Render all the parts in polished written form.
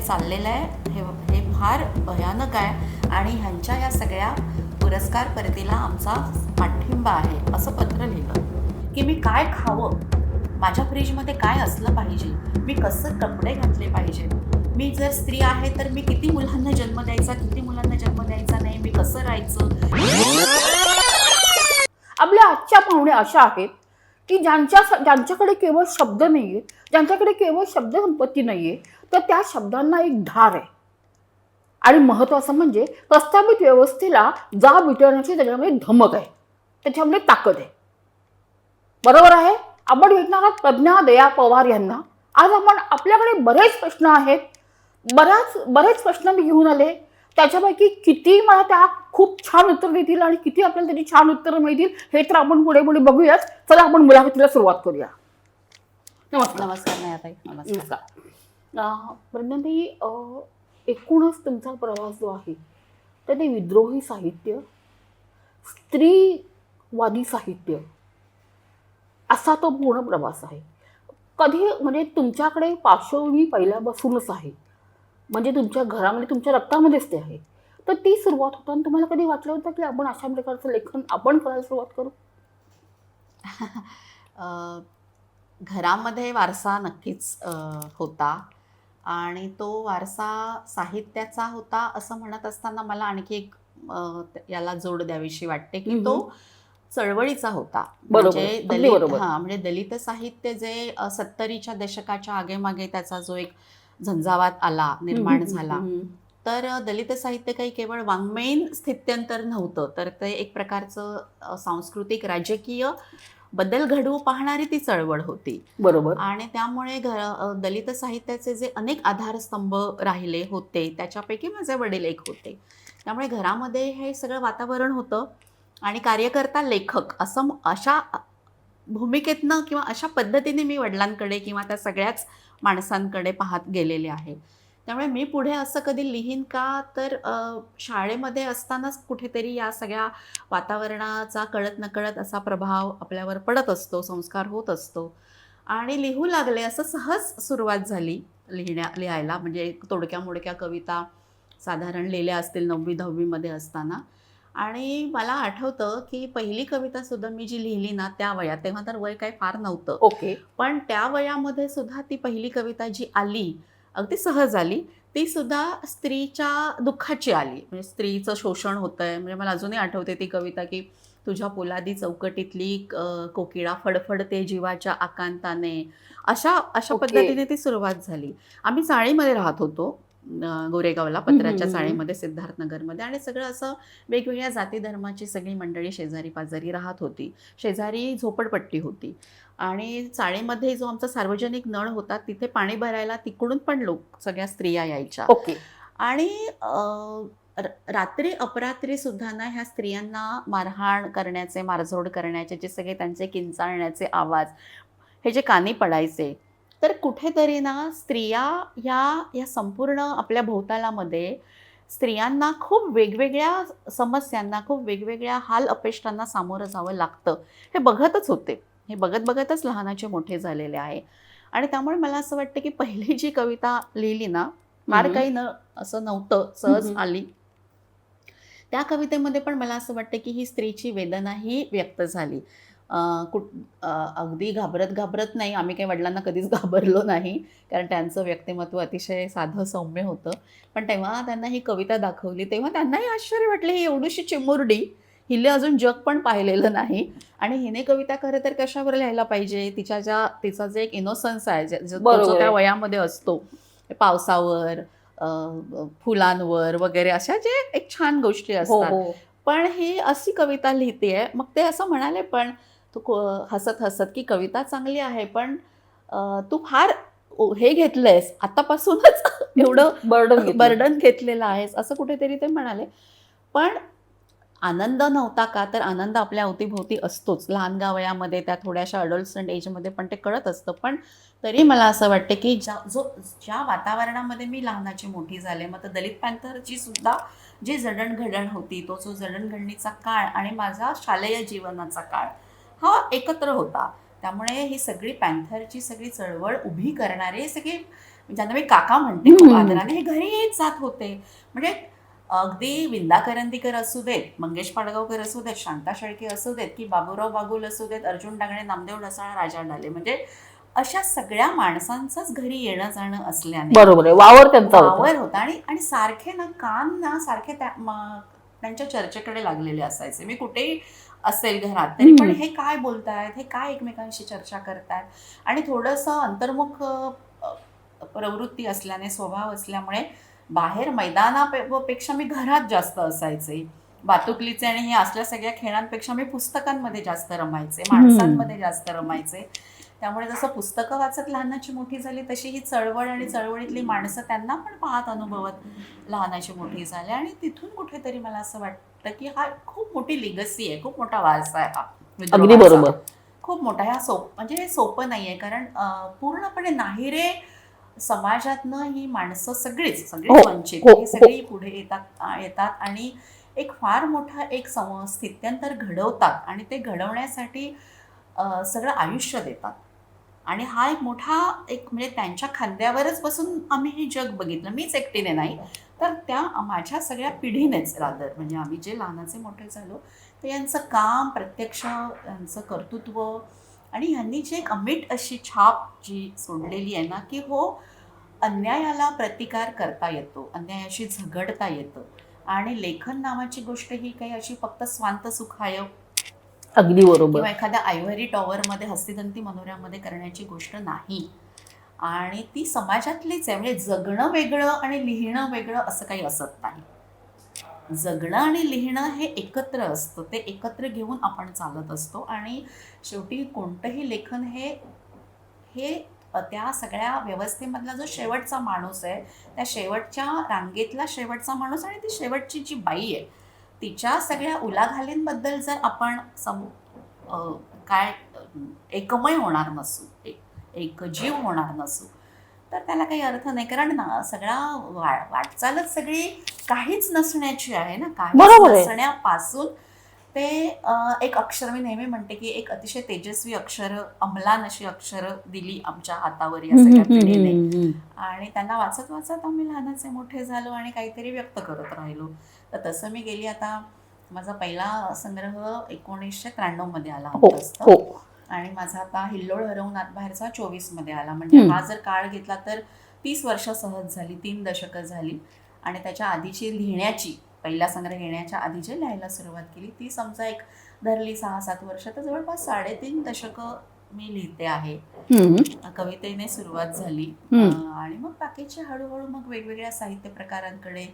चाललेलं आहे हे फार भयानक आहे आणि ह्यांच्या या सगळ्या पुरस्कार परतीला आमचा पाठिंबा आहे असं पत्र लिहिलं की मी काय खावं, माझ्या फ्रीजमध्ये काय असलं पाहिजे, मी कसं कपडे घातले पाहिजे, मी जर स्त्री आहे तर मी किती मुलांना जन्म द्यायचा, किती मुलांना जन्म द्यायचा नाही, मी कसं राहायचं. आपल्या आजच्या पाहुण्या अशा आहेत की ज्यांच्याकडे केवळ शब्द नाही आहे, ज्यांच्याकडे केवळ शब्द संपत्ती नाही आहे, तर त्या शब्दांना एक धार आहे. आणि महत्त्वाचं म्हणजे प्रस्थापित व्यवस्थेला जाब विटवण्याची त्याच्यामध्ये धमक आहे, त्याच्यामध्ये ताकद आहे. बरोबर आहे. आपण भेटणार आहोत प्रज्ञा दया पवार यांना. आज आपण आपल्याकडे बरेच प्रश्न आहेत, बरेच प्रश्न मी घेऊन आले. त्याच्यापैकी किती मला त्या खूप छान उत्तर देतील आणि किती आपल्याला त्याची छान उत्तरं मिळतील हे तर आपण पुढे पुढे बघूयाच. चला आपण मुलाखतीला सुरुवात करूया. नमस्कार. नमस्कार नयाताई. नमस्कार. प्रज्ञाताई, एकूणच तुमचा प्रवास जो आहे तर ते विद्रोही साहित्य, स्त्रीवादी साहित्य असा तो पूर्ण प्रवास आहे. कधी म्हणजे तुमच्याकडे पार्श्वभूमी पहिल्यापासूनच आहे, म्हणजे तुमच्या घरामध्ये तुमच्या रक्तामध्येच ते आहे. तर ती सुरुवात होताना तुम्हाला कधी वाटलं होतं की आपण अशा प्रकारचं लेखन आपण करायला सुरुवात करू? घरामध्ये वारसा नक्कीच होता आणि तो वारसा साहित्याचा होता असं म्हणत असताना मला आणखी एक याला जोड द्यावीशी वाटते की तो चळवळीचा होता. म्हणजे म्हणजे दलित साहित्य जे 70च्या दशकाच्या आगेमागे त्याचा जो एक झंझावात आला, निर्माण झाला, तर दलित साहित्य काही केवळ वाङ्मयीन स्थित्यंतर नव्हतं, तर ते एक प्रकारचं सांस्कृतिक राजकीय बदल घडवू पाहणारी ती चळवळ होती. बरोबर. आणि त्यामुळे दलित साहित्याचे जे अनेक आधारस्तंभ राहिले होते त्याच्यापैकी माझे वडील एक होते. त्यामुळे घरामध्ये हे सगळं वातावरण होतं आणि कार्यकर्ता लेखक अशा भूमिकेतनं किंवा अशा पद्धतीने मी वडिलांकडे किंवा त्या सगळ्याच माणसांकडे पाहत गेलेले आहे. त्यामुळे मी पुढे असं कधी लिहीन का, तर शाळेमध्ये असतानाच कुठेतरी या सगळ्या वातावरणाचा कळत नकळत असा प्रभाव आपल्यावर पडत असतो, संस्कार होत असतो आणि लिहू लागले. असं सहज सुरुवात झाली लिहायला. म्हणजे थोडक्या मोडक्या कविता साधारण लिहिल्या असतील 9वी-10वीमध्ये असताना. आणि मला आठवतं की पहिली कविता सुद्धा मी जी लिहिली ना त्या वयात, तेव्हा तर वय काही फार नव्हतं, ओके, पण त्या वयामध्ये सुद्धा ती पहिली कविता जी आली अगदी सहज आली, ती सुद्धा स्त्रीच्या दुःखाची आली. म्हणजे स्त्रीचं शोषण होतंय. म्हणजे मला अजूनही आठवते ती कविता की तुझ्या पोलादी चौकटीतली कोकिळा फडफडते जीवाच्या आकांताने. अशा पद्धतीने ती सुरुवात झाली. आम्ही चाळीमध्ये राहत होतो, गोरेगावला, पत्राच्या चाळीमध्ये, सिद्धार्थनगरमध्ये, आणि सगळं असं वेगवेगळ्या जाती धर्माची सगळी मंडळी शेजारी पाजारी राहत होती. शेजारी झोपडपट्टी होती आणि चाळीमध्ये जो आमचा सार्वजनिक नळ होता तिथे पाणी भरायला तिकडून पण सगळ्या स्त्रिया यायच्या. ओके. आणि रात्री अपरात्री सुद्धा ना ह्या स्त्रियांना मारहाण करण्याचे, मारझोड करण्याचे जे सगळे त्यांचे किंचाळण्याचे आवाज हे जे कानी पडायचे, तर कुठेतरी ना स्त्रिया या संपूर्ण आपल्या भोवतालामध्ये स्त्रियांना खूप वेगवेगळ्या समस्यांना, खूप वेगवेगळ्या हाल अपेष्टांना सामोरं जावं लागतं हे बघतच होते. हे बघतच लहानाचे मोठे झालेले आहे. आणि त्यामुळे मला असं वाटतं की पहिली जी कविता लिहिली ना, फार काही असं नव्हतं, सहज आली. त्या कवितेमध्ये पण मला असं वाटतं की ही स्त्रीची वेदनाही व्यक्त झाली. अगदी घाबरत नाही. आम्ही काही वडिलांना कधीच घाबरलो नाही, कारण त्यांचं व्यक्तिमत्व अतिशय साधं सौम्य होतं. पण तेव्हा त्यांना ही कविता दाखवली तेव्हा त्यांनाही आश्चर्य वाटले, ही एवढीशी चिमुरडी, हिला अजून जग पण पाहिलेलं नाही आणि हिने कविता खरं तर कशावर लिहायला पाहिजे. तिचा जे एक इनोसन्स आहे जो त्या वयामध्ये असतो, पावसावर, फुलांवर वगैरे अशा जे एक छान गोष्टी असतात. पण ही अशी कविता लिहितेय. मग ते असं म्हणाले पण तू हसत की कविता चांगली आहे, पण तू फार हे घेतलंयस आतापासूनच, एवढं बर्डन घेतलेलं आहेस, असं कुठेतरी ते म्हणाले. पण आनंद नव्हता का, तर आनंद आपल्या अवतीभोवती असतोच. लहान वयामध्ये, त्या थोड्याशा अडोलसंट एजमध्ये पण ते कळत असतं. पण तरी मला असं वाटतं की ज्या वातावरणामध्ये मी लहानाची मोठी झाले, मग दलित पॅन्थरची सुद्धा जी जडणघडण होती, तो जो जडणघडणीचा काळ आणि माझा शालेय जीवनाचा काळ हा एकत्र होता. त्यामुळे ही सगळी पॅन्थरची सगळी चळवळ उभी करणारे हे सगळे, ज्यांना मी काका म्हणते खूप आदराने, हे घरी येत जात होते. म्हणजे अगदी विंदा करंदीकर असू देत, मंगेश पाडगावकर असू देत, शांता शेळके असू देत, की बाबूराव बागुल असू देत, अर्जुन डांगणे, नामदेव ढसाळ, राजा ढाले, म्हणजे अशा सगळ्या माणसांचंच घरी येणं जाणं असल्याने बरोबर आहे, वावर त्यांचा होता. वावर होता. आणि सारखे ना कान ना सारखे त्यांच्या चर्चेकडे लागलेले असायचे. मी कुठेही असेल घरात तरी पण हे काय बोलतायत, हे काय एकमेकांशी चर्चा करतायत. आणि थोडंसं अंतर्मुख प्रवृत्ती असल्याने, स्वभाव असल्यामुळे बाहेर मैदानापेक्षा मी घरात जास्त असायचे. बातुकलीचे आणि हे असल्या सगळ्या खेळांपेक्षा मी पुस्तकांमध्ये जास्त रमायचे, माणसांमध्ये जास्त रमायचे. त्यामुळे जसं पुस्तकं वाचत लहानाची मोठी झाली, तशी ही चळवळ आणि चळवळीतली माणसं त्यांना पण पाहत अनुभवत लहानाची मोठी झाली. आणि तिथून कुठेतरी मला असं वाटतं की हा खूप मोठी लिगसी आहे, खूप मोठा वारसा आहे हा अगदी विद्रोहाचा. बरोबर. खूप मोठा. म्हणजे हे सोपं नाही आहे, कारण पूर्णपणे नाहिरे समाजातनं ही माणसं सगळीच वंचित, ही सगळी पुढे येतात आणि एक फार मोठा एक स्थित्यंतर घडवतात आणि ते घडवण्यासाठी सगळं आयुष्य देतात. आणि हा एक मोठा म्हणजे त्यांच्या खांद्यावरच बसून आम्ही हे जग बघितलं. मीच एकटीने नाही, तर त्या माझ्या सगळ्या पिढीनेच रादर, म्हणजे आम्ही जे लहानाचे मोठे झालो तर यांचं काम, प्रत्यक्ष यांचं कर्तृत्व आणि ह्यांनी जी एक अमीट अशी छाप जी सोडलेली आहे ना, की हो, अन्यायाला प्रतिकार करता येतो, अन्यायाशी झगडता येतं. आणि लेखन नावाची गोष्ट ही काही अशी फक्त स्वांत सुखाय अगदी बरोबर. किंवा एखाद्या आयव्हरी टॉवरमध्ये हस्तिदंती मनोऱ्यामध्ये करण्याची गोष्ट नाही. आणि ती समाजातलीच आहे. म्हणजे जगणं वेगळं आणि लिहिणं वेगळं असं काही असत नाही. जगणं आणि लिहिणं हे एकत्र असतं, ते एकत्र घेऊन आपण चालत असतो. आणि शेवटी कोणतंही लेखन हे हे त्या सगळ्या व्यवस्थेमधला जो शेवटचा माणूस आहे, त्या शेवटच्या रांगेतला शेवटचा माणूस आणि ती शेवटची जी बाई आहे, तिच्या सगळ्या उलाघालींबद्दल जर आपण काय एकमय होणार नसू, एक जीव होणार नसू, तर त्याला काही अर्थ नाही. कारण ना सगळा वाटचालच सगळी काहीच नसण्याची आहे ना. काहीच नसण्यापासून ते एक अक्षर, मी नेहमी म्हणते की एक अतिशय तेजस्वी अक्षर, अंमलान अशी अक्षरं दिली आमच्या हातावर या सगळ्या पिढीने. आणि त्यांना वाचत वाचत आम्ही लहानाचे मोठे झालो आणि काहीतरी व्यक्त करत राहिलो. तर तसं मी गेली, आता माझा पहिला संग्रह 1993 मध्ये आला होता आणि माझा आता हिल्लोळ हरवून आतबाहेरचा 24 मध्ये आला. म्हणजे हा जर काळ घेतला तर 30 वर्ष सहज झाली, 3 दशकं झाली. आणि त्याच्या आधीची लिहिण्याची, पहिला संग्रह येण्याच्या आधी जे लिहायला सुरुवात केली ती समजा एक धरली 6-7 वर्ष, तर जवळपास 3.5 दशकं मी लिहिते आहे. कवितेने सुरुवात झाली आणि मग बाकीचे हळूहळू मग वेगवेगळ्या साहित्य प्रकारांकडे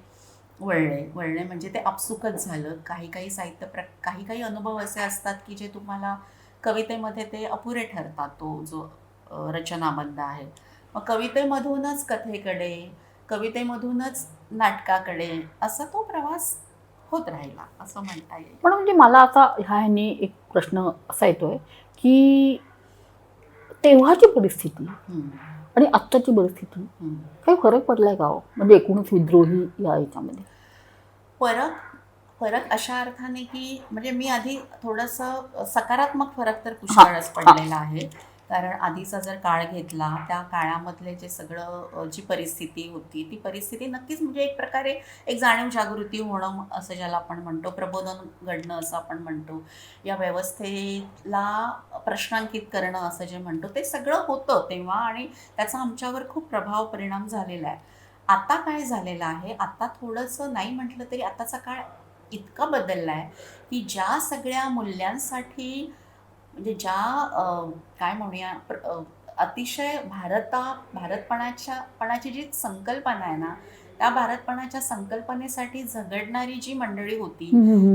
वळणे म्हणजे ते आपसुकच झालं. काही साहित्य काही अनुभव असे असतात की जे तुम्हाला कवितेमध्ये ते अपुरे ठरतात, तो जो रचनाबंध आहे. मग कवितेमधूनच कथेकडे, कवितेमधूनच नाटकाकडे असा तो प्रवास होत राहिला असं म्हणता येईल. पण म्हणजे मला आता ह्याने एक प्रश्न असा येतोय की तेव्हाची परिस्थिती आणि आत्ताची परिस्थिती काही फरक पडलाय का हो? म्हणजे एकूणच विद्रोही या याच्यामध्ये फरक अशा अर्थाने की म्हणजे मी आधी थोडंसं सकारात्मक फरक तर पुष्कळच पडलेला आहे. कारण आधीचा जर काळ घेतला, त्या काळामधले जे सगळं जी परिस्थिती होती, ती परिस्थिती नक्कीच म्हणजे एक प्रकारे एक जाणीव जागृती होणं असं ज्याला आपण म्हणतो, प्रबोधन घडणं असं आपण म्हणतो, या व्यवस्थेला प्रश्नांकित करणं असं जे म्हणतो, ते सगळं होतं तेव्हा आणि त्याचा आमच्यावर खूप प्रभाव परिणाम झालेला आहे. आता काय झालेलं आहे, आता थोडंसं नाही म्हटलं तरी आताचा काळ इतका बदलला आहे की ज्या सगळ्या मूल्यांसाठी, म्हणजे ज्या काय म्हणूया अतिशय भारतपणाची जी संकल्पना आहे ना, त्या भारतपणाच्या संकल्पनेसाठी झगडणारी जी मंडळी होती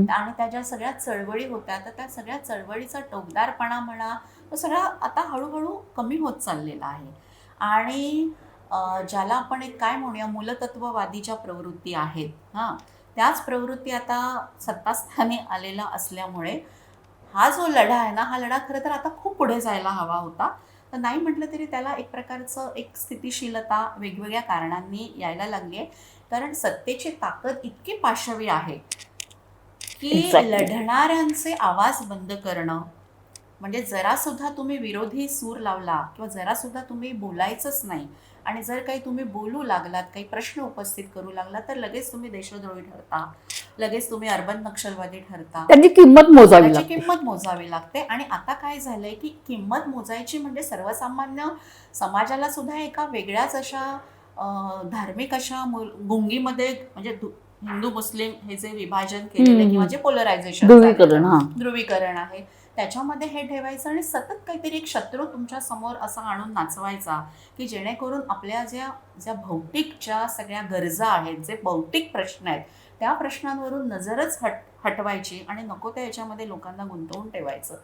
आणि त्या ज्या सगळ्या चळवळी होत्या, तर त्या सगळ्या चळवळीचा टोकदारपणा म्हणा, तो सगळा आता हळूहळू कमी होत चाललेला आहे. आणि ज्याला आपण एक काय म्हणूया मूलतत्ववादी ज्या प्रवृत्ती आहेत, त्याच प्रवृत्ती आता सत्तास्थानी आलेला असल्यामुळे हा जो लढा आहे ना, हा लढा खरं तर आता खूप पुढे जायला हवा होता. तर नाही म्हटलं तरी त्याला एक प्रकारचं एक स्थितिशीलता वेगवेगळ्या कारणांनी यायला लागली आहे. कारण सत्तेची ताकद इतकी पाशवी आहे की लढणाऱ्यांचे आवाज बंद करणं, म्हणजे जरासुद्धा तुम्ही विरोधी सूर लावला किंवा जरासुद्धा तुम्ही बोलायचंच नाही आणि जर काही तुम्ही बोलू लागलात, काही प्रश्न उपस्थित करू लागलात, तर लगेच तुम्ही देशद्रोही ठरता, लगेच तुम्ही अर्बन नक्षलवादी ठरता. त्याची किंमत मोजावी त्याची लागते. किंमत मोजावी लागते. आणि आता काय झालंय की किंमत मोजायची म्हणजे सर्वसामान्य समाजाला सुद्धा एका वेगळ्याच अशा धार्मिक अशा गुंगीमध्ये, म्हणजे हिंदू मुस्लिम हे जे विभाजन केलेलं किंवा जे पोलरायझेशन ध्रुवीकरण. हा. ध्रुवीकरण आहे, त्याच्यामध्ये हे ठेवायचं आणि सतत काहीतरी एक शत्रू तुमच्या समोर असा आणून नाचवायचा की जेणेकरून आपल्या ज्या ज्या भौतिकच्या सगळ्या गरजा आहेत, जे भौतिक प्रश्न आहेत, त्या प्रश्नांवरून नजरच हटवायची आणि नको त्या याच्यामध्ये लोकांना गुंतवून ठेवायचं.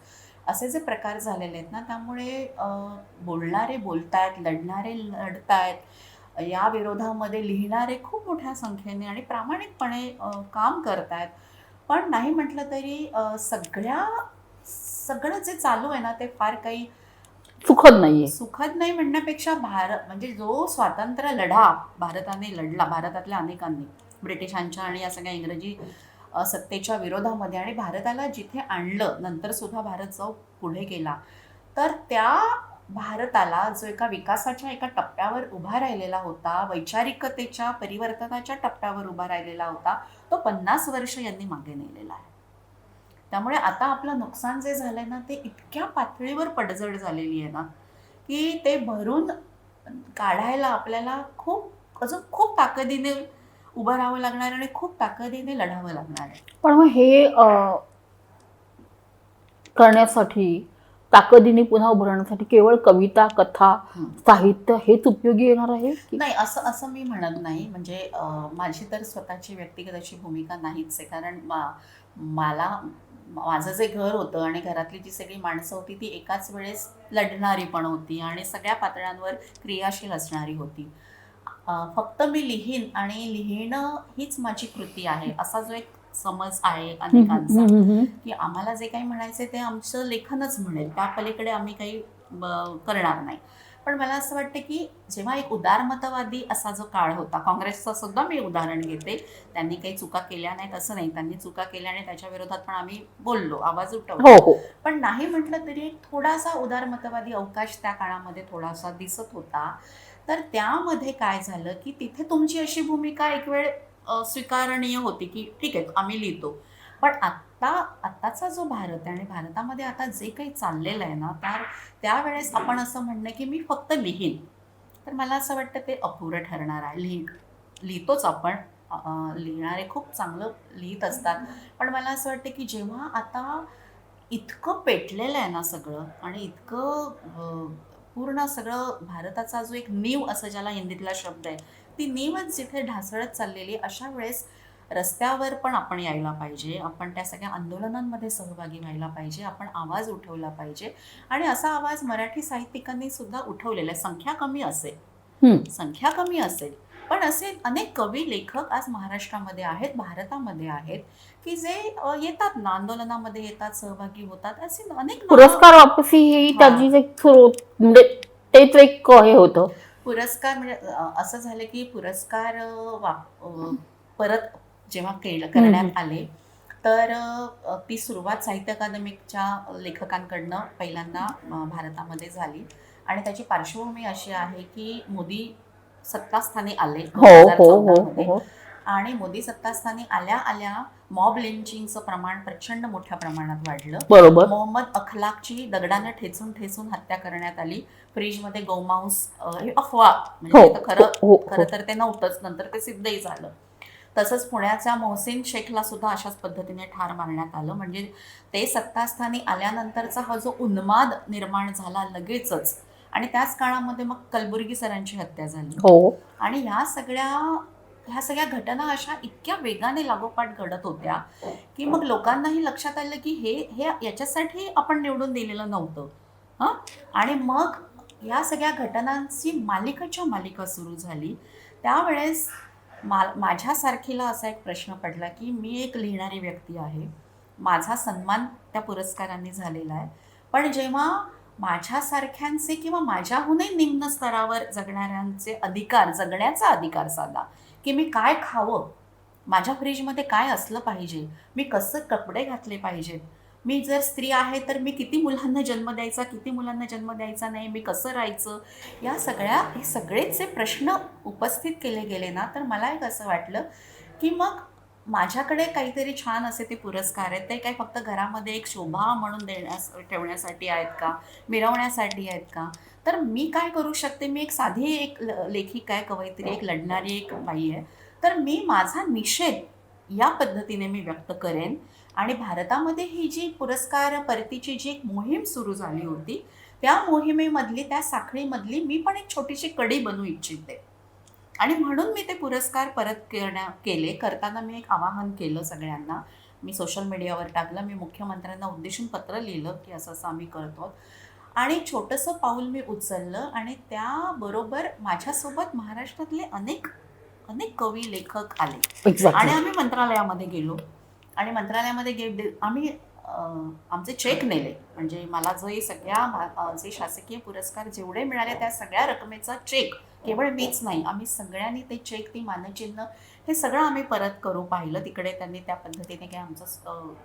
असे जे प्रकार झालेले आहेत ना, त्यामुळे बोलणारे बोलतायत, लढणारे लढतायत, या विरोधामध्ये लिहिणारे खूप मोठ्या संख्येने आणि प्रामाणिकपणे काम करतायत. पण नाही म्हटलं तरी सगळं जे चालू आहे ना, ते फार काही सुखद नाहीये. सुखद नाही म्हणण्यापेक्षा भारत म्हणजे जो स्वातंत्र्य लढा भारताने लढला, भारतातल्या अनेकांनी ब्रिटिशांच्या आणि या सगळ्या इंग्रजी सत्तेच्या विरोधामध्ये, आणि भारताला जिथे आणलं, नंतर सुद्धा भारत जो पुढे गेला, तर त्या भारताला जो एका विकासाच्या एका टप्प्यावर उभा राहिलेला होता, वैचारिकतेच्या परिवर्तनाच्या टप्प्यावर उभा राहिलेला होता, तो 50 वर्ष यांनी मागे नेलेला आहे. त्यामुळे आता आपलं नुकसान जे झालंय ना, ते इतक्या पातळीवर पडझड झालेली आहे ना, की ते भरून काढायला आपल्याला अजून खूप ताकदीने उभं राहावं लागणार आणि खूप ताकदीने लढावं लागणार आहे. पण मग हे करण्यासाठी, ताकदीने पुन्हा उभं राहण्यासाठी केवळ कविता, कथा, साहित्य हेच उपयोगी येणार आहे? नाही, असं मी म्हणत नाही. म्हणजे माझी तर स्वतःची व्यक्तिगत अशी भूमिका नाहीच आहे. कारण माझं जे घर होतं आणि घरातली जी सगळी माणसं होती, ती एकाच वेळेस लढणारी पण होती आणि सगळ्या पातळ्यांवर क्रियाशील असणारी होती. फक्त मी लिहीन आणि लिहिणं हीच माझी कृती आहे, असा जो एक समज आहे अनेकांचा, की आम्हाला जे काही म्हणायचं ते आमचं लेखनच म्हणेल, त्या पलीकडे आम्ही काही करणार नाही. पण मला असं वाटतं की जेव्हा एक उदारमतवादी असा जो काळ होता, काँग्रेसचं सुद्धा मी उदाहरण घेते, त्यांनी काही चुका केल्या नाहीत असं नाही, त्यांनी चुका केल्या आणि त्याच्या विरोधात पण आम्ही बोललो, आवाज उठवला. पण नाही म्हटलं तरी एक थोडासा उदारमतवादी अवकाश त्या काळामध्ये थोडासा दिसत होता. तर त्यामध्ये काय झालं की तिथे तुमची अशी भूमिका एक वेळ स्वीकारणीय होती की ठीक आहे, आम्ही लिहितो. पण आत्ताचा जो भारत आहे आणि भारतामध्ये आता जे काही चाललेलं आहे ना, त्यावेळेस आपण असं म्हणणं की मी फक्त लिहीन, तर मला असं वाटतं ते अपुरं ठरणार आहे. लिहितोच आपण, लिहिणारे खूप चांगलं लिहित असतात, पण मला असं वाटतं की जेव्हा आता इतकं पेटलेलं आहे ना सगळं, आणि इतकं पूर्ण सगळं भारताचा जो एक नीव असं ज्याला हिंदीतला शब्द आहे, ती नीवच जिथे ढासळत चाललेली, अशा वेळेस रस्त्यावर पण आपण यायला पाहिजे, आपण त्या सगळ्या आंदोलनांमध्ये सहभागी व्हायला पाहिजे, आपण आवाज उठवला पाहिजे. आणि असा आवाज मराठी साहित्यिकांनी सुद्धा उठवलेला आहे. संख्या कमी असेल, पण असे अनेक कवी, लेखक आज महाराष्ट्रामध्ये आहेत, भारतामध्ये आहेत, की जे येतात ना, आंदोलनामध्ये येतात, सहभागी होतात. असे अनेक पुरस्कार वापसी ही त्याची म्हणजे तेच एक हे होतं. पुरस्कार म्हणजे असं झालं की पुरस्कार परत जेव्हा करण्यात आले, तर ती सुरुवात साहित्य अकादमीच्या लेखकांकडनं पहिल्यांदा भारतामध्ये झाली. आणि त्याची पार्श्वभूमी अशी आहे की मोदी सत्तास्थानी आले 2014 मध्ये, आणि मोदी सत्तास्थानी आल्या मॉब लिंचिंगचं प्रमाण प्रचंड मोठ्या प्रमाणात वाढलं. बरोबर. मोहम्मद अखलाकची दगडाने ठेचून हत्या करण्यात आली. फ्रीजमध्ये गोमांस, ही अफवा, म्हणजे खरं तर ते नव्हतंच, नंतर ते सिद्धही झालं. तसंच पुण्याच्या मोहसिन शेखला सुद्धा अशाच पद्धतीने ठार मारण्यात आलं. म्हणजे ते सत्तास्थानी आल्यानंतरचा हा जो उन्माद निर्माण झाला लगेचच, आणि त्याच काळामध्ये मग कलबुर्गी सरांची हत्या झाली. आणि ह्या सगळ्या घटना अशा इतक्या वेगाने लागोपाठ घडत होत्या की मग लोकांनाही लक्षात आलं की हे याच्यासाठी आपण निवडून दिलेलं नव्हतं. आणि मग या सगळ्या घटनांची मालिका सुरू झाली. त्यावेळेस माझ्यासारखीला असा एक प्रश्न पडला की मी एक लिहिणारी व्यक्ती आहे, माझा सन्मान त्या पुरस्कारांनी झालेला आहे, पण जेव्हा माझ्यासारख्यांचे किंवा माझ्याहूनही निम्न स्तरावर जगणाऱ्यांचे जगण्याचा अधिकार साधा, की मी काय खावं, माझ्या फ्रीजमध्ये काय असलं पाहिजे, मी कसं कपडे घातले पाहिजेत, मी जर स्त्री आहे तर मी किती मुलांना जन्म द्यायचा, किती मुलांना जन्म द्यायचा नाही, मी कसं राहायचं, हे सगळेच जे प्रश्न उपस्थित केले गेले ना, तर मला एक असं वाटलं की मग माझ्याकडे काहीतरी छान असे ते पुरस्कार आहेत, ते काय फक्त घरामध्ये एक शोभा म्हणून ठेवण्यासाठी आहेत का, मिरवण्यासाठी आहेत का? तर मी काय करू शकते? मी एक साधी एक लेखिका आहे, कवयित्री, एक लढणारी एक बाई आहे. तर मी माझा निषेध या पद्धतीने मी व्यक्त करेन. आणि भारतामध्ये ही जी पुरस्कार परतीची जी एक मोहीम सुरू झाली होती, त्या मोहिमेमधली, त्या साखळीमधली मी पण एक छोटीशी कडी बनू इच्छिते. आणि म्हणून मी ते पुरस्कार परत केले. करताना मी एक आवाहन केलं सगळ्यांना. मी सोशल मीडियावर टाकलं. मी मुख्यमंत्र्यांना उद्देशून पत्र लिहिलं की असं असं आम्ही करतो. आणि छोटंसं पाऊल मी उचललं आणि त्याबरोबर माझ्यासोबत महाराष्ट्रातले अनेक अनेक कवी, लेखक आले. आणि एक्झॅक्टली. आम्ही मंत्रालयामध्ये गेलो आणि मंत्रालयामध्ये आम्ही आमचे चेक नेले. म्हणजे मला जे शासकीय पुरस्कार जेवढे मिळाले त्या सगळ्या रकमेचा चेक, केवळ मीच नाही, आम्ही सगळ्यांनी ते चेक, ती मानचिन्ह, हे सगळं आम्ही परत करू पाहिलं. तिकडे त्यांनी त्या पद्धतीने काही आमचं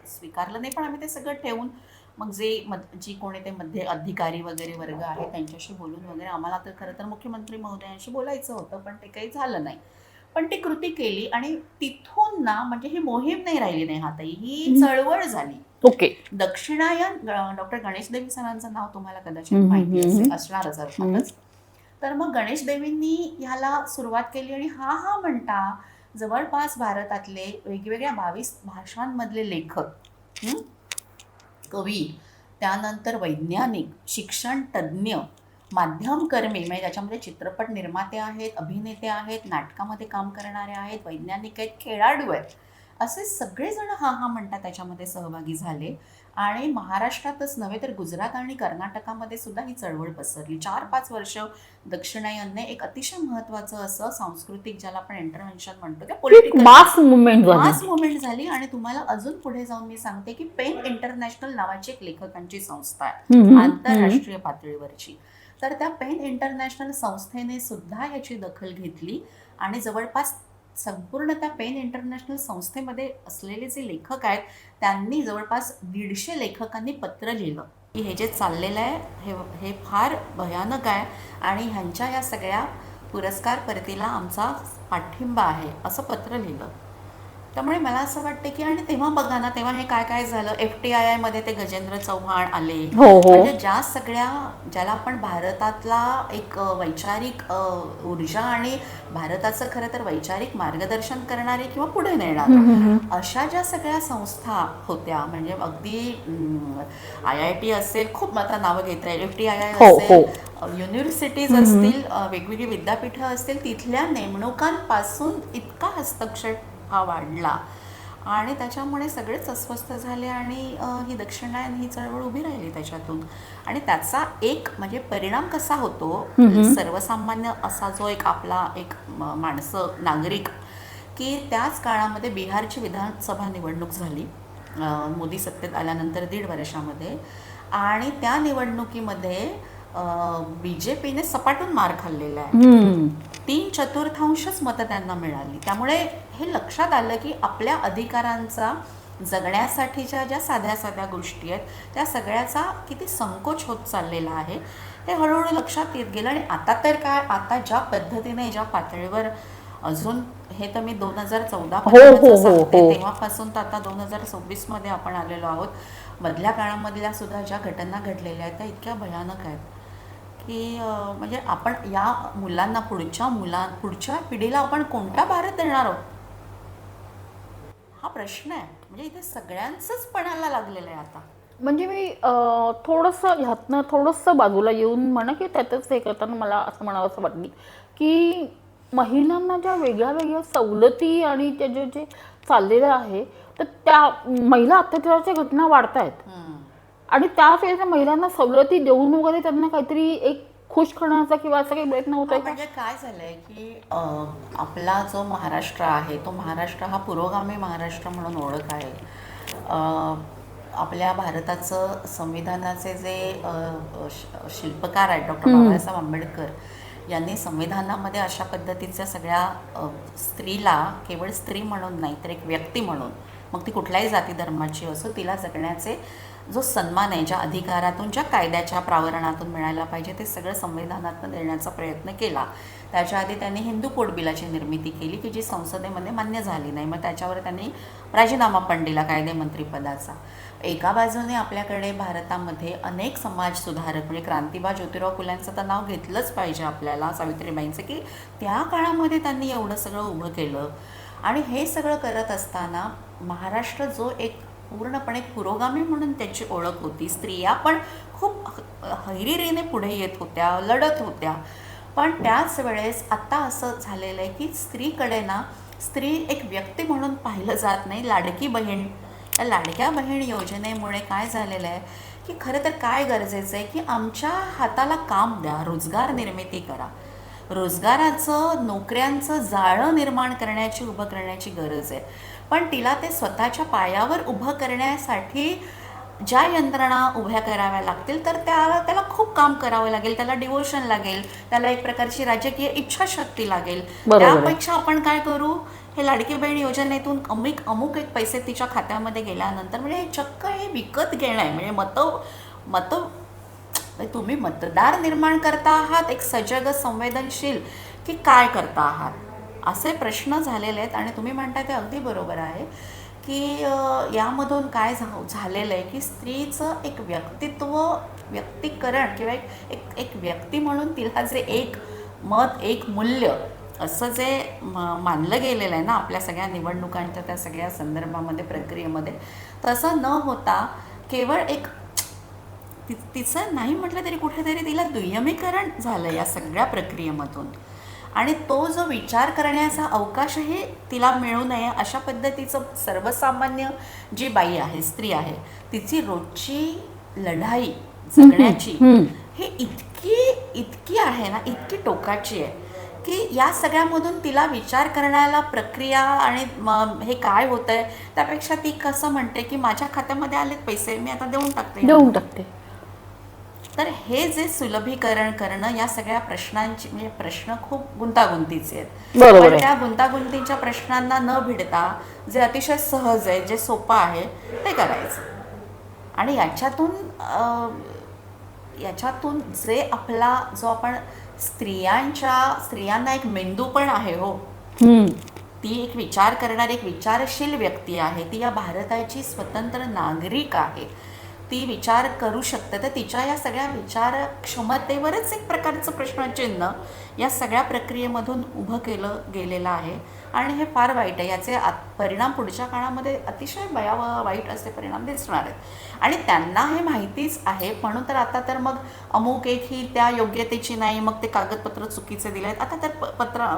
स्वीकारलं नाही, पण आम्ही ते सगळं ठेवून मग जी कोणी ते मध्ये अधिकारी वगैरे वर्ग आहे त्यांच्याशी बोलून वगैरे, आम्हाला तर खरं तर मुख्यमंत्री महोदयांशी बोलायचं होतं, पण ते काही झालं नाही. पण ती कृती केली आणि तिथून ना, म्हणजे ही मोहीम नाही राहिली नाही हाताई, ही चळवळ झाली. ओके. दक्षिणायन डॉक्टर गणेश देवी सरांचं नाव तुम्हाला कदाचित माहिती असणारच अर्थातच. तर मग गणेश देवींनी ह्याला सुरुवात केली आणि हा म्हणता जवळपास भारतातले वेगवेगळ्या 22 भाषांमधले लेखक, कवी, त्यानंतर वैज्ञानिक, शिक्षण तज्ज्ञ, माध्यमकर्मी, म्हणजे त्याच्यामध्ये चित्रपट निर्माते आहेत, अभिनेते आहेत, नाटकामध्ये काम करणारे आहेत, वैज्ञानिक आहेत, खेळाडू आहेत, असे सगळेजण हा म्हणतात त्याच्यामध्ये सहभागी झाले. आणि महाराष्ट्रातच नव्हे तर गुजरात आणि कर्नाटकामध्ये सुद्धा ही चळवळ पसरली. 4-5 वर्ष दक्षिणायनने एक अतिशय महत्त्वाचं असं सांस्कृतिक, ज्याला आपण इंटरव्हेन्शन म्हणतो, त्या पॉलिटिकल मास मुवमेंट मास झाली. मुवमेंट झाली. आणि तुम्हाला अजून पुढे जाऊन मी सांगते की पेन इंटरनॅशनल नावाची एक लेखकांची संस्था आहे, आंतरराष्ट्रीय पातळीवरची. तर त्या पेन इंटरनॅशनल संस्थेने सुद्धा याची दखल घेतली आणि जवळपास संपूर्ण त्या पेन इंटरनॅशनल संस्थेमध्ये असलेले जे लेखक आहेत त्यांनी जवळपास 150 लेखकांनी पत्र लिहिलं की हे जे चाललेलं आहे हे फार भयानक आहे आणि ह्यांच्या या सगळ्या पुरस्कार परतीला आमचा पाठिंबा आहे, असं पत्र लिहिलं. त्यामुळे मला असं वाटतं की, आणि तेव्हा बघा ना, तेव्हा हे काय झालं, FTII मध्ये ते गजेंद्र चव्हाण आले. हो हो. म्हणजे ज्याला आपण भारतातला एक वैचारिक ऊर्जा आणि भारताचं खरं तर वैचारिक मार्गदर्शन करणारे किंवा पुढे नेणार अशा ज्या सगळ्या संस्था होत्या, म्हणजे अगदी IIT असेल, खूप आता नावं घेता येईल, FTII असेल, युनिव्हर्सिटीज असतील, वेगवेगळी विद्यापीठं असतील, तिथल्या नेमणुकांपासून इतका हस्तक्षेप हा वाढला आणि त्याच्यामुळे सगळेच अस्वस्थ झाले आणि ही दक्षिणायन ही चळवळ उभी राहिली त्याच्यातून. आणि त्याचा एक म्हणजे परिणाम कसा होतो, सर्वसामान्य असा जो एक आपला एक माणसं, नागरिक, की त्याच काळामध्ये बिहारची विधानसभा निवडणूक झाली मोदी सत्तेत आल्यानंतर 1.5 वर्षामध्ये. आणि त्या निवडणुकीमध्ये BJPने सपाटून मार खाल्लेला आहे. 3/4 मतं त्यांना मिळाली. त्यामुळे हे लक्षात आलं की आपल्या अधिकारांचा, जगण्यासाठीच्या ज्या साध्या साध्या गोष्टी आहेत त्या सगळ्याचा किती संकोच होत चाललेला आहे, हे हळूहळू लक्षात येत गेलं. आणि आता तर काय, आता ज्या पद्धतीने, ज्या पातळीवर, अजून हे तर मी 2014 सांगते, तेव्हापासून तर आता 2026 मध्ये आपण आलेलो आहोत. मधल्या काळामधल्या सुद्धा ज्या घटना घडलेल्या आहेत त्या इतक्या भयानक आहेत की म्हणजे आपण या मुलांना, पुढच्या पिढीला आपण कोणता भारत देणार आहोत हा प्रश्न आहे. म्हणजे इथे सगळ्यांचंच पणाला लागलेलं आहे आता. म्हणजे मी थोडंसं ह्यातनं थोडंसं बाजूला येऊन म्हणा की त्यातच हे करताना मला असं म्हणावं असं वाटली की महिलांना ज्या वेगळ्या वेगळ्या सवलती आणि ते जे चाललेलं आहे, तर त्या महिला अत्याचाराच्या घटना वाढत आहेत आणि त्याच वेळेस महिलांना सवलती देऊन वगैरे त्यांना काहीतरी एक खुश करण्याचा किंवा असा काही प्रयत्न होतोय. म्हणजे काय झालंय की आपला जो महाराष्ट्र आहे तो महाराष्ट्र हा पुरोगामी महाराष्ट्र म्हणून ओळख आहे. आपल्या भारताचं संविधानाचे जे शिल्पकार आहेत डॉक्टर बाबासाहेब आंबेडकर यांनी संविधानामध्ये अशा पद्धतीच्या सगळ्या स्त्रीला केवळ स्त्री म्हणून नाही तर एक व्यक्ती म्हणून, मग ती कुठल्याही जाती धर्माची असो, तिला जगण्याचे जो सन्मान आहे, ज्या अधिकारातून, ज्या कायद्याच्या प्रावरणातून मिळायला पाहिजे ते सगळं संविधानातून देण्याचा प्रयत्न केला. त्याच्या आधी त्यांनी हिंदू कोड बिलाची निर्मिती केली की जी संसदेमध्ये मान्य झाली नाही. मग त्याच्यावर त्यांनी राजीनामा पण दिला कायदेमंत्रीपदाचा. एका बाजूने आपल्याकडे भारतामध्ये अनेक समाजसुधारक म्हणजे क्रांतिबा ज्योतिराव फुल्यांचं तर नाव घेतलंच पाहिजे आपल्याला, सावित्रीबाईंचं, की त्या काळामध्ये त्यांनी एवढं सगळं उभं केलं. आणि हे सगळं करत असताना महाराष्ट्र जो एक पूर्णपणे पुरोगामी म्हणून त्याची ओळख होती, स्त्रिया पण खूप हिरिरीने पुढे येत होत्या, लढत होत्या. पण त्याच वेळेस आता असं झालेलं आहे की स्त्रीकडे ना, स्त्री एक व्यक्ती म्हणून पाहिलं जात नाही. लाडकी बहीण, त्या लाडक्या बहीण योजनेमुळे काय झालेलं आहे की खरं तर काय गरजेचं आहे की आमच्या हाताला काम द्या, रोजगार निर्मिती करा, रोजगाराचं, नोकऱ्यांचं जाळं निर्माण करण्याची, उभं करण्याची गरज आहे. पण तिला ते स्वतःच्या पायावर उभं करण्यासाठी ज्या यंत्रणा उभ्या कराव्या लागतील तर त्याला खूप काम करावं लागेल, त्याला डिवोशन लागेल, त्याला एक प्रकारची राजकीय इच्छाशक्ती लागेल. त्यापेक्षा आपण काय करू, हे लाडकी बहीण योजनेतून अमुक एक पैसे तिच्या खात्यामध्ये गेल्यानंतर म्हणजे चक्क हे विकत घेणं आहे. म्हणजे मतं तुम्ही मतदार निर्माण करता आहात, एक सजग संवेदनशील, की काय करता आहात, असे प्रश्न झालेले आहेत. आणि तुम्ही म्हणता ते अगदी बरोबर आहे की यामधून काय झालेलं आहे की स्त्रीचं एक व्यक्तीकरण किंवा एक व्यक्ती म्हणून तिला जे एक मत, एक मूल्य असं जे मानलं गेलेलं आहे ना आपल्या सगळ्या निवडणुकांच्या त्या सगळ्या संदर्भामध्ये, प्रक्रियेमध्ये, तसं न होता केवळ एक तिचं नाही म्हटलं तरी कुठेतरी तिला दुय्यमीकरण झालं या सगळ्या प्रक्रियेमधून. आणि तो जो विचार करण्याचा अवकाशही तिला मिळू नये अशा पद्धतीचं सर्वसामान्य जी बाई आहे, स्त्री आहे, तिची रोजची लढाई जगण्याची ही इतकी आहे ना, इतकी टोकाची आहे की या सगळ्यामधून तिला विचार करण्याला प्रक्रिया आणि हे काय होतं आहे त्यापेक्षा ती कसं म्हणते की माझ्या खात्यामध्ये आलेत पैसे, मी आता देऊन टाकते. तर हे जे सुलभीकरण करणं या सगळ्या प्रश्नांची, म्हणजे प्रश्न खूप गुंतागुंतीचे आहेत, पण त्या गुंतागुंतीच्या प्रश्नांना न भिडता जे अतिशय सहज आहे, जे सोपं आहे ते करायचं. आणि याच्यातून जे जो आपण स्त्रियांना एक मेंदू पण आहे हो, ती एक विचार करणारी, एक विचारशील व्यक्ती आहे, ती या भारताची स्वतंत्र नागरिक आहे, ती विचार करू शकते. तर तिच्या या सगळ्या विचार क्षमतेवरच एक प्रकारचं प्रश्नचिन्ह या सगळ्या प्रक्रियेमधून उभं केलं गेलेलं आहे. आणि हे फार वाईट आहे. याचे परिणाम पुढच्या काळामध्ये अतिशय भयावह, वाईट असे परिणाम दिसणार आहेत. आणि त्यांना हे माहितीच आहे, म्हणून तर आता तर मग अमुक एक ही त्या योग्यतेची नाही, मग ते कागदपत्र चुकीचे दिले आहेत. आता तर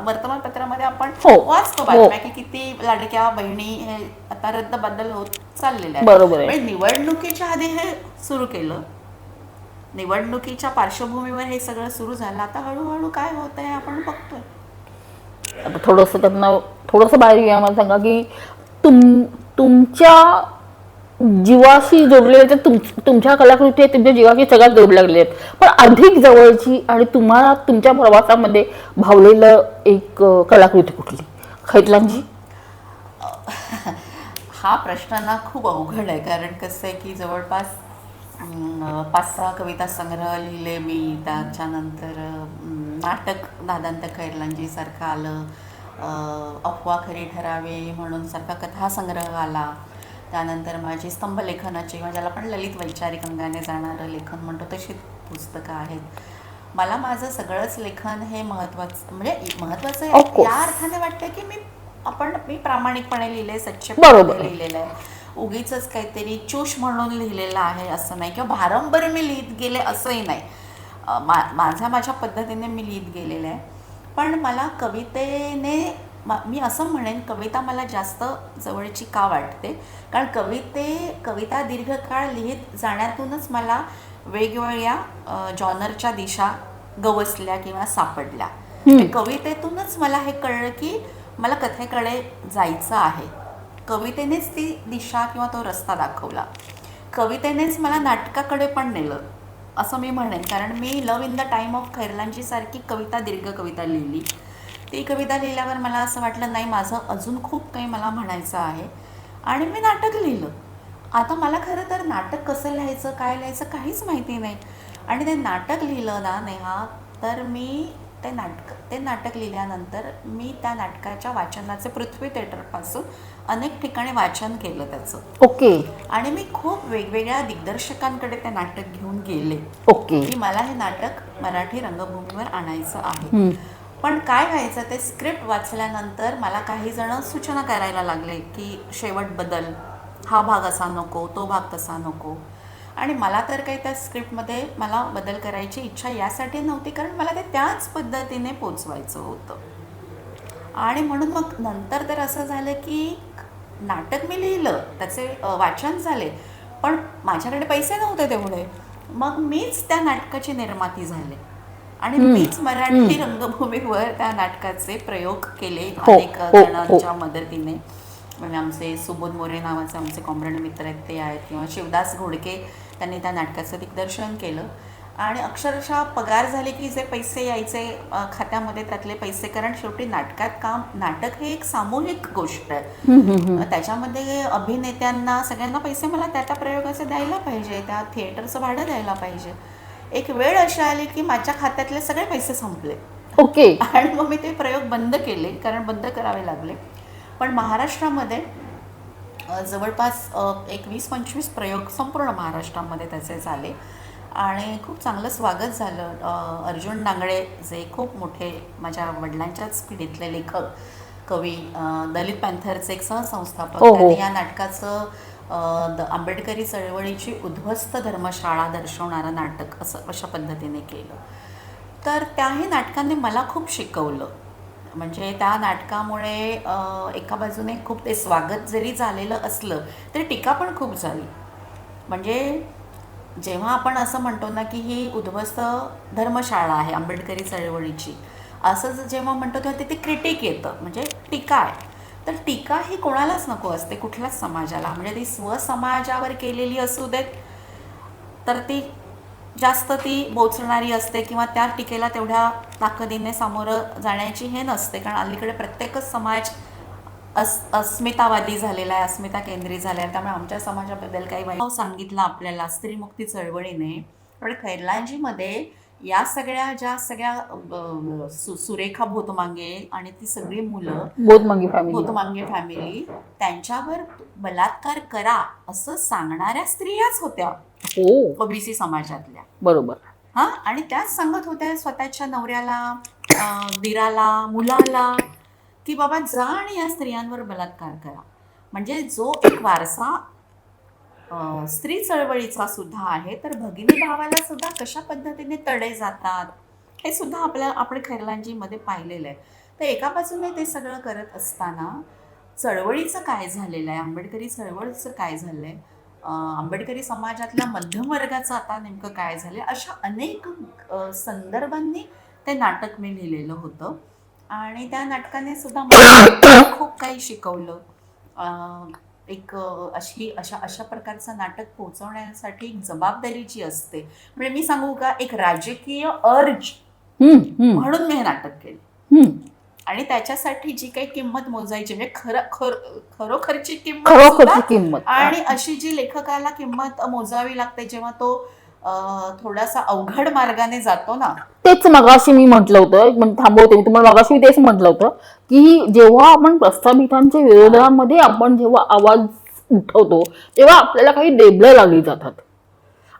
वर्तमानपत्रामध्ये आपण वाचतो बातम्या की किती लाडक्या बहिणी हे आता रद्द बदल होत चाललेले आहेत. बरोबर. निवडणुकीच्या आधी हे सुरू केलं, निवडणुकीच्या पार्श्वभूमीवर हे सगळं सुरू झालं. आता हळूहळू काय होत आहे आपण बघतोय. आता थोडंसं बाहेर येऊया. मला सांगा की तुमच्या जीवाशी जोडलेले तर तुमच्या कलाकृती तुमच्या जीवाशी सगळ्यात जोडल्या गेले आहेत, पण अधिक जवळची आणि तुम्हाला तुमच्या प्रवासामध्ये भावलेलं एक कलाकृती कुठली? खैतलांची? हा प्रश्न ना खूप अवघड आहे, कारण कसं आहे की जवळपास 5-6 कविता संग्रह लिहिले मी. त्याच्यानंतर नाटक दादांत खैरलांजीसारखं आलं, अफवा खरी ठरावे म्हणून सारखा कथासंग्रह आला. त्यानंतर माझी स्तंभलेखनाची, ज्याला पण ललित वैचारिक अंगाने जाणारं लेखन म्हणतो तशी पुस्तकं आहेत. मला माझं सगळंच लेखन हे महत्त्वाचं या अर्थाने वाटतं की मी प्रामाणिकपणे लिहिले, सच्चेपणे लिहिलेलं आहे. उगीच काहीतरी चूष म्हणून लिहिलेलं आहे असं नाही, किंवा भारंभार मी लिहित गेले असंही नाही. माझ्या पद्धतीने मी लिहित गेलेलं आहे. पण मला कवितेने, मी असं म्हणेन, कविता मला जास्त जवळची का वाटते, कारण कविता दीर्घकाळ लिहित जाण्यातूनच मला वेगवेगळ्या जॉनरच्या दिशा गवसल्या किंवा सापडल्या. कवितेतूनच मला हे कळलं की मला कथेकडे जायचं आहे. कवितेनेच ती दिशा किंवा तो रस्ता दाखवला. कवितेनेच मला नाटकाकडे पण नेलं असं मी म्हणेन, कारण मी love in the time of Khairlanji सारखी दीर्घ कविता लिहिली. ती कविता लिहिल्यावर मला असं वाटलं नाही, माझं अजून खूप काही मला म्हणायचं आहे, आणि मी नाटक लिहिलं. आता मला खरं तर नाटक कसं लिहायचं, काय लिहायचं काहीच माहिती नाही. आणि ते नाटक लिहिलं ना नेहा, तर मी ते नाटक लिहिल्यानंतर मी त्या नाटकाच्या वाचनाचे पृथ्वी थिएटरपासून अनेक ठिकाणी वाचन केलं त्याचं. ओके. आणि मी खूप वेगवेगळ्या दिग्दर्शकांकडे ते नाटक घेऊन गेले ओके. की मला हे नाटक मराठी रंगभूमीवर आणायचं आहे. हम्म. पण काय व्हायचं, ते स्क्रिप्ट वाचल्यानंतर मला काही जण सूचना करायला लागले की शेवट बदल, हा भाग असा नको, तो भाग तसा नको. आणि मला तर काही त्या स्क्रिप्टमध्ये मला बदल करायची इच्छा यासाठी नव्हती, कारण मला ते त्याच पद्धतीने पोचवायचं होतं. आणि म्हणून मग नंतर तर असं झालं की नाटक मी लिहिलं, त्याचे वाचन झाले, पण माझ्याकडे पैसे नव्हते तेवढे. मग मीच त्या नाटकाची निर्माती झाले आणि मीच मराठी रंगभूमीवर त्या नाटकाचे प्रयोग केले हो, अनेक हो, जणांच्या मदतीने. म्हणजे आमचे सुबोध मोरे नावाचे आमचे कॉम्रेड मित्र आहेत ते आहेत, किंवा शिवदास घोडके, त्यांनी त्या नाटकाचं दिग्दर्शन केलं. आणि अक्षरशः पगार झाले की जे पैसे यायचे खात्यामध्ये, त्यातले पैसे, कारण शेवटी नाटक हे एक सामूहिक गोष्ट आहे. त्याच्यामध्ये अभिनेत्यांना सगळ्यांना पैसे मला त्या प्रयोगाचे द्यायला पाहिजे, त्या थिएटरचं भाडं द्यायला पाहिजे. एक वेळ अशी आली की माझ्या खात्यातले सगळे पैसे संपले. ओके. आणि मग मी ते प्रयोग बंद केले, कारण बंद करावे लागले. पण महाराष्ट्रामध्ये जवळपास एक 20-25 प्रयोग संपूर्ण महाराष्ट्रामध्ये त्याचे झाले आणि खूप चांगलं स्वागत झालं. अर्जुन डांगळे, जे खूप मोठे माझ्या वडिलांच्याच पिढीतले लेखक, कवी, दलित पॅन्थरचे एक सहसंस्थापक, त्यांनी या नाटकाचं आंबेडकरी चळवळीची उद्ध्वस्त धर्मशाळा दर्शवणारं नाटक अशा पद्धतीने केलं. तर त्याही नाटकाने मला खूप शिकवलं. म्हणजे त्या नाटकामुळे एका बाजूने खूप ते स्वागत जरी झालेलं असलं तरी टीका पण खूप झाली. म्हणजे जेव्हा आपण असं म्हणतो ना की ही उद्ध्वस्त धर्मशाळा आहे आंबेडकरी चळवळीची, असं जेव्हा म्हणतो तेव्हा तिथे क्रिटिक येतं, म्हणजे टीका आहे. तर टीका ही कोणालाच नको असते, कुठल्याच समाजाला. म्हणजे ती स्वसमाजावर केलेली असू देत तर ती जास्त ती बोचणारी असते, किंवा त्या टीकेला तेवढ्या ताकदीने सामोरं जाण्याची हे नसते. कारण अलीकडे प्रत्येकच समाज अस्मितावादी झालेला आहे, अस्मिता केंद्रित झालेला आहे. त्यामुळे आमच्या समाजाबद्दल काही वाईट सांगितलं आपल्याला स्त्रीमुक्ती चळवळीने. पण खैरलांजीमध्ये या ज्या सगळ्या सुरेखा भोतमांगे आणि ती सगळी मुलं, भोतमांगे फॅमिली, त्यांच्यावर बलात्कार करा असं सांगणाऱ्या स्त्रियाच होत्या ओबीसी समाजातल्या. बरोबर. हा, आणि त्याच सांगत होत्या स्वतःच्या नवऱ्याला, दिराला, मुलाला, की बाबा जा आणि या स्त्रियांवर बलात्कार करा. म्हणजे जो एक वारसा स्त्री चळवळीचा सुद्धा आहे, तर भगिनी भावाला सुद्धा कशा पद्धतीने तडे जातात हे सुद्धा आपण खैरलांजीमध्ये पाहिलेलं आहे. तर एका बाजूने ते सगळं करत असताना चळवळीचं काय झालेलं आहे, आंबेडकरी चळवळीचं काय झालं आहे, आंबेडकरी समाजातल्या मध्यमवर्गाचं आता नेमकं काय झालं, अशा अनेक संदर्भांनी ते नाटक मी लिहिलेलं होतं. आणि त्या नाटकाने सुद्धा मला खूप काही शिकवलं. एक अशा प्रकारचं नाटक पोहोचवण्यासाठी एक जबाबदारी जी असते, म्हणजे मी सांगू का, एक राजकीय अर्ज म्हणून मी हे नाटक केलं. आणि त्याच्यासाठी जी काही किंमत मोजायची, म्हणजे खरोखरची किंमत, आणि अशी जी लेखकाला किंमत मोजावी लागते जेव्हा तो थोडासा अवघड मार्गाने जातो ना. तेच मगाशी मी म्हटलं होतं, थांबवते मी तुम्हाला, मगाशी तेच म्हटलं होतं की जेव्हा आपण प्रस्थापितांच्या विरोधामध्ये आपण जेव्हा आवाज उठवतो तेव्हा आपल्याला काही डेबलं लागली जातात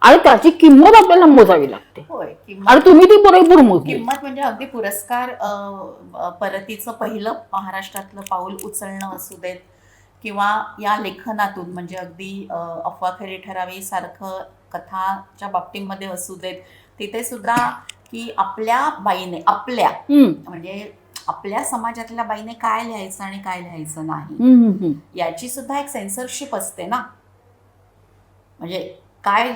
आणि त्याची किंमत आपल्याला मोजावी लागते. होय, आणि तुम्ही ती पुरेपूर मोजली. किंमत म्हणजे अगदी पुरस्कार परतीचं पहिलं महाराष्ट्रातलं पाऊल उचलणं असू देत, किंवा या लेखनातून म्हणजे अगदी अफवा खरी ठरावी सारखं कथाच्या बाबतीमध्ये असू देत, तिथे सुद्धा की आपल्या बाईने, म्हणजे आपल्या समाजातल्या बाईने काय लिहायचं आणि काय लिहायचं नाही याची सुद्धा एक सेन्सरशिप असते ना. म्हणजे काय,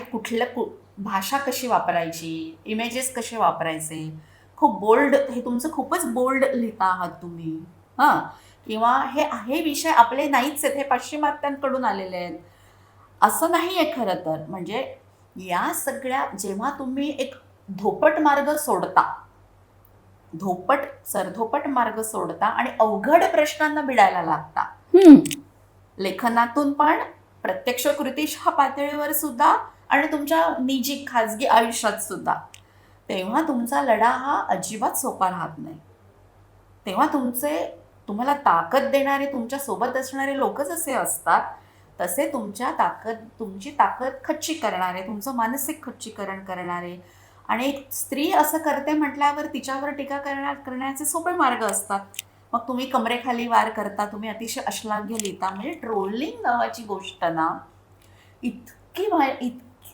भाषा कशी वापरायची, इमेजेस कसे वापरायचे, खूप बोल्ड, हे तुमचं खूपच बोल्ड लिहिता आहात तुम्ही, हां, किंवा हे विषय आपले नाहीच आहेत, हे पाश्चिमात्यांकडून आलेले आहेत, असं नाही आहे खरं तर. म्हणजे या सगळ्या, जेव्हा तुम्ही एक धोपट मार्ग सोडता आणि अवघड प्रश्नांना भिडायला लागता, लेखनातून पण प्रत्यक्ष कृतीच्या पातळीवर सुद्धा आणि तुमच्या निजी खाजगी आयुष्यात सुद्धा, तेव्हा तुमचा लढा हा अजिबात सोपा राहत नाही. तेव्हा तुम्हाला ताकद देणारे, तुमच्या सोबत असणारे लोकच असे असतात, तसे तुमची ताकद खच्ची करणारे, तुमचं मानसिक खच्चीकरण करणारे. आणि एक स्त्री असं करते म्हटल्यावर तिच्यावर टीका करण्याचे सोपे मार्ग असतात. मग तुम्ही कमरेखाली वार करता, तुम्ही अतिशय अश्लाघ्य लिहिता. म्हणजे ट्रोलिंग नावाची गोष्ट ना,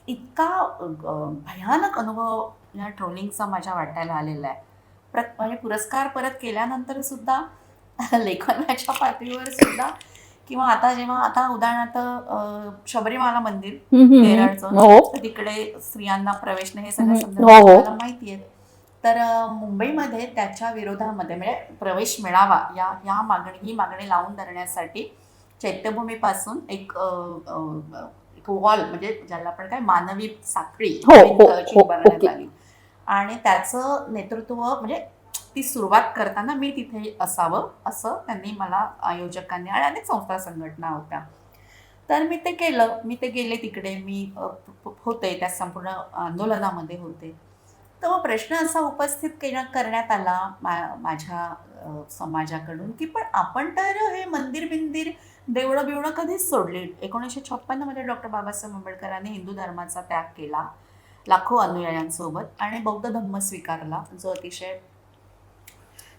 इतका भयानक अनुभव या ट्रोलिंगचा माझ्या वाटायला आलेला आहे. म्हणजे पुरस्कार परत केल्यानंतर सुद्धा लेखनाच्या पातळीवर सुद्धा, किंवा आता उदाहरणार्थ शबरीमाला मंदिर केरळचं, हो तर तिकडे स्त्रियांना प्रवेश नाही, हे सगळ्या हो संदर्भात हो मला माहिती आहे. तर मुंबईमध्ये त्याच्या विरोधामध्ये, म्हणजे प्रवेश मिळावा ही मागणी लावून धरण्यासाठी चैत्यभूमीपासून एक वॉल, म्हणजे ज्याला आपण काय मानवी साखळी हो हो उभारण्यात ओके. आली. आणि त्याचं नेतृत्व, म्हणजे ती सुरुवात करताना मी तिथे असावं असं त्यांनी मला, आयोजकांनी, आणि अनेक संस्था संघटना होत्या. तर मी ते केलं. मी ते गेले तिकडे. मी होते त्या संपूर्ण आंदोलनामध्ये होते. तर मग प्रश्न असा उपस्थित करण्यात आला माझ्या समाजाकडून, की पण आपण तर हे मंदिर बिंदिर, देवळं बिवळं कधीच सोडली. 1956 मध्ये डॉक्टर बाबासाहेब आंबेडकरांनी हिंदू धर्माचा त्याग केला लाखो अनुयायांसोबत आणि बौद्ध धम्म स्वीकारला, जो अतिशय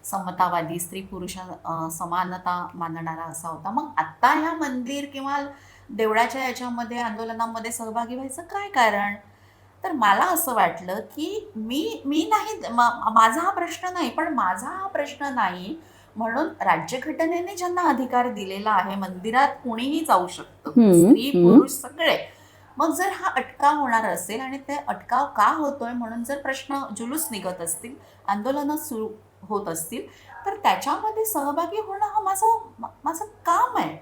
समतावादी, स्त्री पुरुष समानता मानणारा असा होता. मग आता ह्या मंदिर किंवा देवळाच्या याच्यामध्ये आंदोलनामध्ये सहभागी व्हायचं काय कारण? तर मला असं वाटलं की मी नाही, माझा हा प्रश्न नाही, पण माझा हा प्रश्न नाही म्हणून राज्यघटनेने ज्यांना अधिकार दिलेला आहे, मंदिरात कोणीही जाऊ शकतं, स्त्री पुरुष सगळे. मग जर हा अटकाव होणार असेल आणि ते अटकाव का होतोय म्हणून जर प्रश्न, जुलूस निघत असतील, आंदोलनं सुरू होत असतील, तर त्याच्यामध्ये सहभागी होणं हा माझं काम आहे.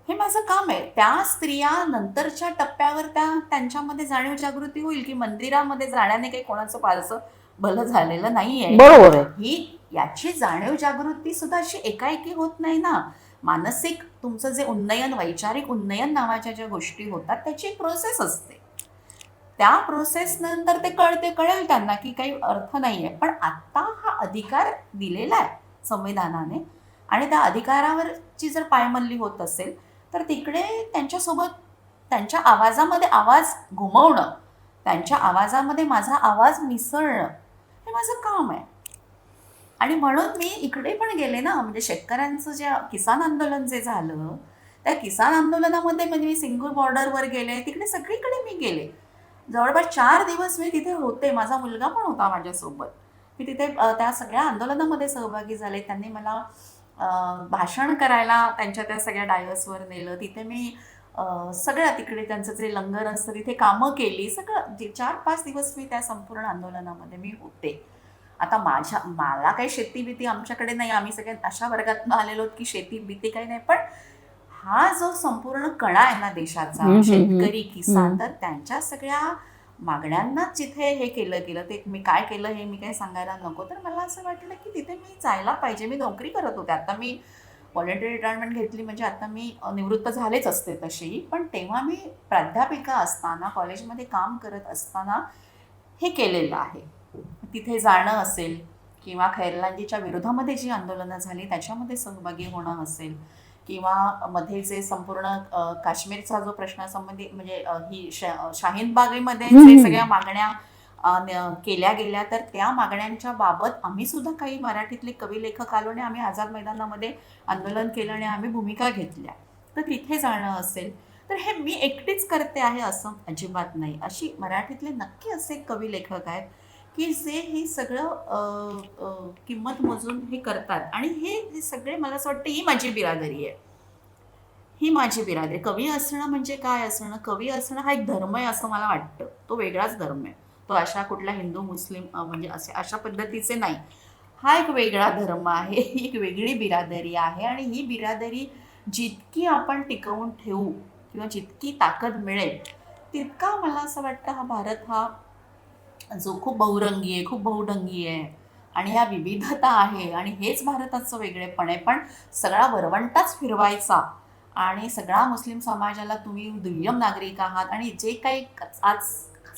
हे माझं काम आहे. त्या स्त्रिया नंतरच्या टप्प्यावर त्यांच्यामध्ये जाणीव जागृती होईल की मंदिरामध्ये जाण्याने काही कोणाचं फारसं भलं झालेलं नाहीये. बरोबर आहे. याची जाणीव जागृती सुद्धा अशी एकाएकी होत नाही ना. मानसिक तुमचं जे उन्नयन, वैचारिक उन्नयन नावाच्या ज्या गोष्टी होतात, त्याची एक प्रोसेस असते. त्या प्रोसेस नंतर ते कळेल त्यांना की काही अर्थ नाहीये. पण आता हा अधिकार दिलेला आहे संविधानाने, आणि त्या अधिकारावरची जर पायमल्ली होत असेल तर तिकडे त्यांच्यासोबत, त्यांच्या आवाजामध्ये आवाज घुमवणं, त्यांच्या आवाजामध्ये माझा आवाज मिसळणं, हे माझं काम आहे. आणि म्हणून मी इकडे पण गेले ना. म्हणजे शेतकऱ्यांचं जे किसान आंदोलन जे झालं, त्या किसान आंदोलनामध्ये म्हणजे मी सिंगूर बॉर्डरवर गेले, तिकडे सगळीकडे मी गेले. जवळपास 4 दिवस मी तिथे होते. माझा मुलगा पण होता माझ्यासोबत. मी तिथे त्या सगळ्या आंदोलनामध्ये सहभागी झाले. त्यांनी मला भाषण करायला त्यांच्या त्या सगळ्या डायव्हर्सवर नेलं. तिथे मी सगळ्या तिकडे त्यांचं जे लंगर असतं तिथे कामं केली. सगळं 4-5 दिवस मी त्या संपूर्ण आंदोलनामध्ये मी होते. आता मला काही शेती भीती आमच्याकडे नाही. आम्ही सगळ्या अशा वर्गातून आलेलो की शेती भीती काही नाही. पण हा जो संपूर्ण कणा आहे ना देशाचा, शेतकरी, किसान, तर त्यांच्या सगळ्या मागण्यांनाच जिथे हे केलं ते मी काय केलं हे मी काही सांगायला नको. तर मला असं वाटलं की तिथे मी जायला पाहिजे. मी नोकरी करत होते. आता मी व्हॉलंटरी रिटायरमेंट घेतली, म्हणजे आता मी निवृत्त झालेच असते तशी. पण तेव्हा मी प्राध्यापिका असताना, कॉलेजमध्ये काम करत असताना हे केलेलं आहे. तिथे जाणं असेल किंवा खैरलांजीच्या विरोधामध्ये जी आंदोलनं झाली त्याच्यामध्ये सहभागी होणं असेल, किंवा मध्ये जे संपूर्ण काश्मीरचा जो प्रश्नासंबंधी, म्हणजे ही शाहीन बागेमध्ये जे सगळ्या मागण्या केल्या गेल्या, तर त्या मागण्यांच्या बाबत आम्ही सुद्धा काही मराठीतले कवी लेखक आलो आणि आम्ही आझाद मैदानामध्ये आंदोलन केलं आणि आम्ही भूमिका घेतल्या. तर तिथे जाणं असेल, तर हे मी एकटीच करते आहे असं अजिबात नाही. अशी मराठीतले नक्की असे कवी लेखक आहेत की जे हे सगळं किंमत मोजून हे करतात. आणि हे सगळे, मला असं वाटतं ही माझी बिरादरी आहे. ही माझी बिरादरी. कवी असणं म्हणजे काय असणं? कवी असणं हा एक धर्म आहे असं मला वाटतं. तो वेगळाच धर्म आहे. तो अशा कुठला हिंदू मुस्लिम म्हणजे अशा पद्धतीचे नाही. हा एक वेगळा धर्म आहे. ही एक वेगळी बिरादरी आहे. आणि ही बिरादरी जितकी आपण टिकवून ठेवू किंवा जितकी ताकद मिळेल, तितका मला असं वाटतं हा भारत, हा जो खूप बहुरंगी आहे, खूप बहुढंगी आहे, आणि ह्या विविधता आहे, आणि हेच भारताचं वेगळेपण आहे. पण सगळा वरवंटाच फिरवायचा आणि सगळा मुस्लिम समाजाला तुम्ही दुय्यम नागरिक आहात आणि जे काही आज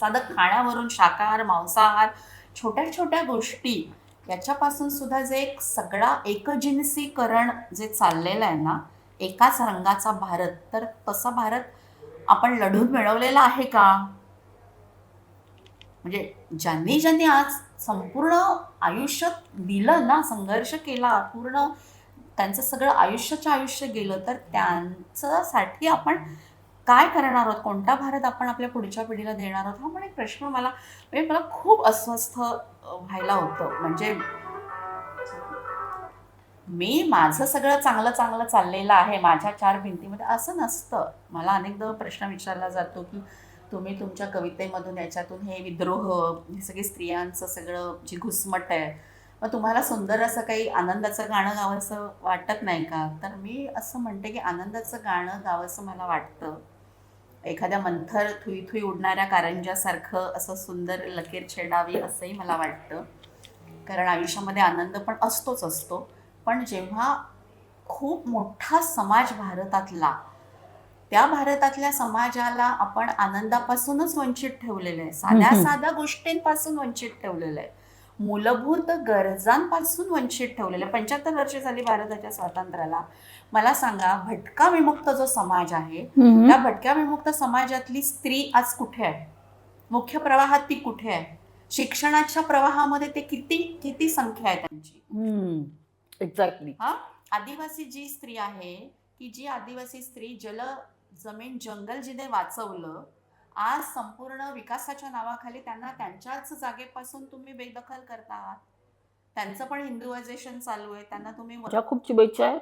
साधं खाण्यावरून शाकाहार मांसाहार छोट्या छोट्या गोष्टी याच्यापासून सुद्धा जे एक सगळा एकजिन्सीकरण जे चाललेलं आहे ना, एकाच रंगाचा भारत, तर तसा भारत आपण लढून मिळवलेला आहे का? म्हणजे ज्यांनी ज्यांनी आज संपूर्ण आयुष्य दिलं ना, संघर्ष केला पूर्ण, त्यांचं सगळं आयुष्याच्या आयुष्य गेलं, तर त्यांच्यासाठी आपण काय करणार आहोत, कोणता भारत आपण आपल्या पुढच्या पिढीला देणार आहोत, हा पण एक प्रश्न मला खूप अस्वस्थ व्हायला होतं. म्हणजे मी माझं सगळं चांगलं चांगलं चाललेलं आहे माझ्या चार भिंतीमध्ये, असं नसतं. मला अनेकदा प्रश्न विचारला जातो की तुम्ही तुमच्या कवितेमधून याच्यातून हे विद्रोह, हे सगळी स्त्रियांचं सगळं जी घुसमट आहे, मग तुम्हाला सुंदर असं काही आनंदाचं गाणं गावंसं वाटत नाही का? तर मी असं म्हणते की आनंदाचं गाणं गावंसं मला वाटतं. एखाद्या मंथर थुई थुई उडणाऱ्या कारंजासारखं असं सुंदर लकीर छेडावी असंही मला वाटतं. कारण आयुष्यामध्ये आनंद पण असतोच असतो. पण जेव्हा खूप मोठा समाज भारतातला, त्या भारतातल्या समाजाला आपण आनंदापासूनच वंचित ठेवलेलं आहे, साध्या साध्या गोष्टींपासून वंचित ठेवलेलं आहे, मूलभूत गरजांपासून वंचित ठेवलेलं आहे. 75 वर्ष झाली भारताच्या स्वातंत्र्याला. मला सांगा, भटका विमुक्त जो समाज आहे, त्या भटक्या विमुक्त समाजातली स्त्री आज कुठे आहे? मुख्य प्रवाहात ती कुठे आहे? शिक्षणाच्या प्रवाहामध्ये ते किती किती संख्या आहे त्यांची? एक्झॅक्टली. हा, आदिवासी जी स्त्री आहे, की जी आदिवासी स्त्री जमीन जंगल जिने वाचवलं, आज संपूर्ण विकासाच्या नावाखाली त्यांना त्यांच्याच जागेपासून तुम्ही बेदखल करता आहात. त्यांचं पण हिंदुआयझेशन चालू आहे, त्यांना तुम्ही माझ्या खूप शुभेच्छा आहेत